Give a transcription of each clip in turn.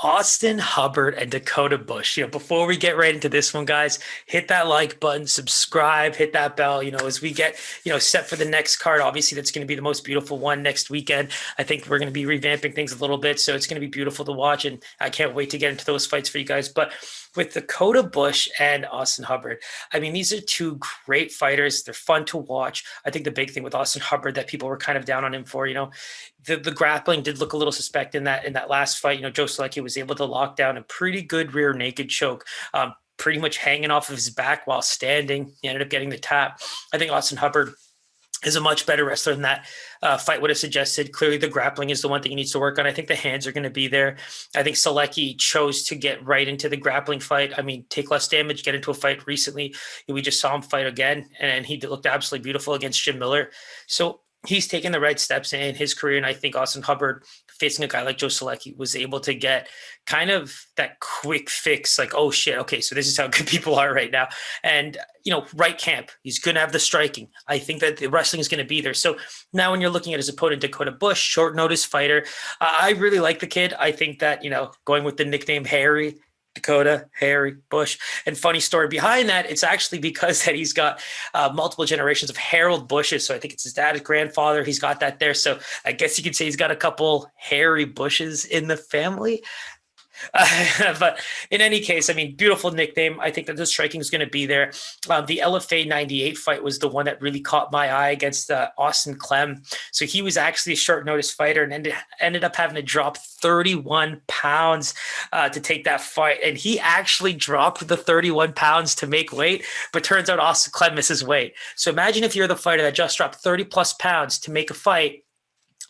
Austin Hubbard and Dakota Bush. Before we get right into this one, guys, hit that like button, subscribe, hit that bell, as we get, set for the next card. Obviously, that's going to be the most beautiful one next weekend. I think we're going to be revamping things a little bit, so it's going to be beautiful to watch, and I can't wait to get into those fights for you guys. But with Dakota Bush and Austin Hubbard, I mean, these are two great fighters. They're fun to watch. I think the big thing with Austin Hubbard that people were kind of down on him for, the grappling did look a little suspect in that last fight. Joe Solecki was able to lock down a pretty good rear naked choke, pretty much hanging off of his back while standing. He ended up getting the tap. I think Austin Hubbard is a much better wrestler than that fight would have suggested. Clearly, the grappling is the one thing he needs to work on. I think the hands are going to be there. I think Solecki chose to get right into the grappling fight. I mean, take less damage, get into a fight recently. We just saw him fight again, and he looked absolutely beautiful against Jim Miller. So he's taken the right steps in his career, and I think Austin Hubbard, facing a guy like Joe Solecki, was able to get kind of that quick fix, like, oh shit, okay, so this is how good people are right now. And, right camp, he's going to have the striking. I think that the wrestling is going to be there. So now when you're looking at his opponent, Dakota Bush, short notice fighter, I really like the kid. I think that, going with the nickname Harry, Dakota, Harry, Bush. And funny story behind that, it's actually because that he's got multiple generations of Harold Bushes. So I think it's his dad's grandfather. He's got that there. So I guess you could say he's got a couple Harry Bushes in the family. But in any case, I mean, beautiful nickname. I think that the striking is going to be there. The LFA 98 fight was the one that really caught my eye against Austin Clem. So he was actually a short notice fighter and ended up having to drop 31 pounds to take that fight. And he actually dropped the 31 pounds to make weight, but turns out Austin Clem misses weight. So imagine if you're the fighter that just dropped 30 plus pounds to make a fight.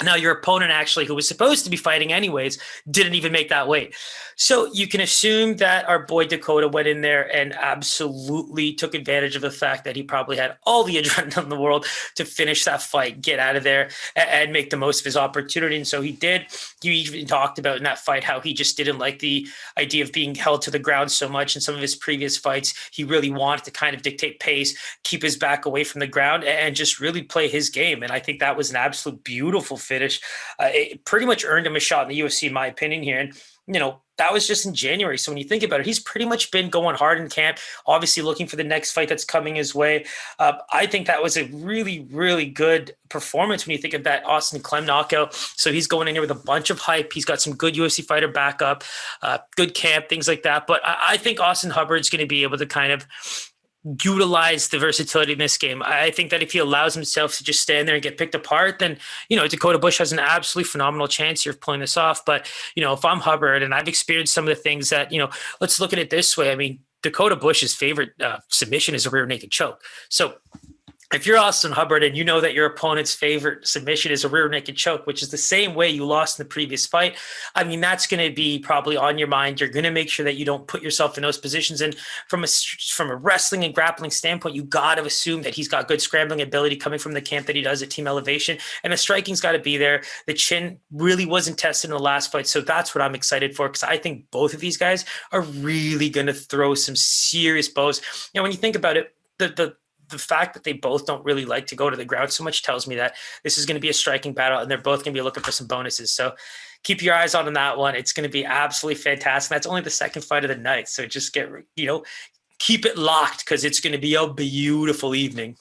Now your opponent actually, who was supposed to be fighting anyways, didn't even make that weight. So you can assume that our boy Dakota went in there and absolutely took advantage of the fact that he probably had all the adrenaline in the world to finish that fight, get out of there, and make the most of his opportunity. And so he did. You even talked about in that fight how he just didn't like the idea of being held to the ground so much. In some of his previous fights, he really wanted to kind of dictate pace, keep his back away from the ground, and just really play his game. And I think that was an absolute beautiful finish. It pretty much earned him a shot in the UFC, in my opinion here. And, that was just in January. So when you think about it, he's pretty much been going hard in camp, obviously looking for the next fight that's coming his way. I think that was a really, really good performance when you think of that Austin Clem knockout. So he's going in here with a bunch of hype. He's got some good UFC fighter backup, good camp, things like that. But I think Austin Hubbard's going to be able to kind of utilize the versatility in this game. I think that if he allows himself to just stand there and get picked apart, then, Dakota Bush has an absolutely phenomenal chance here of pulling this off. But, if I'm Hubbard and I've experienced some of the things that, let's look at it this way. I mean, Dakota Bush's favorite submission is a rear naked choke. So if you're Austin Hubbard and you know that your opponent's favorite submission is a rear naked choke, which is the same way you lost in the previous fight, I mean, that's going to be probably on your mind. You're going to make sure that you don't put yourself in those positions. And from a wrestling and grappling standpoint, you got to assume that he's got good scrambling ability coming from the camp that he does at Team Elevation. And the striking's got to be there. The chin really wasn't tested in the last fight. So that's what I'm excited for, because I think both of these guys are really going to throw some serious blows. When you think about it, the fact that they both don't really like to go to the ground so much tells me that this is going to be a striking battle, and they're both going to be looking for some bonuses. So keep your eyes on that one. It's going to be absolutely fantastic. That's only the second fight of the night. So just keep it locked, because it's going to be a beautiful evening.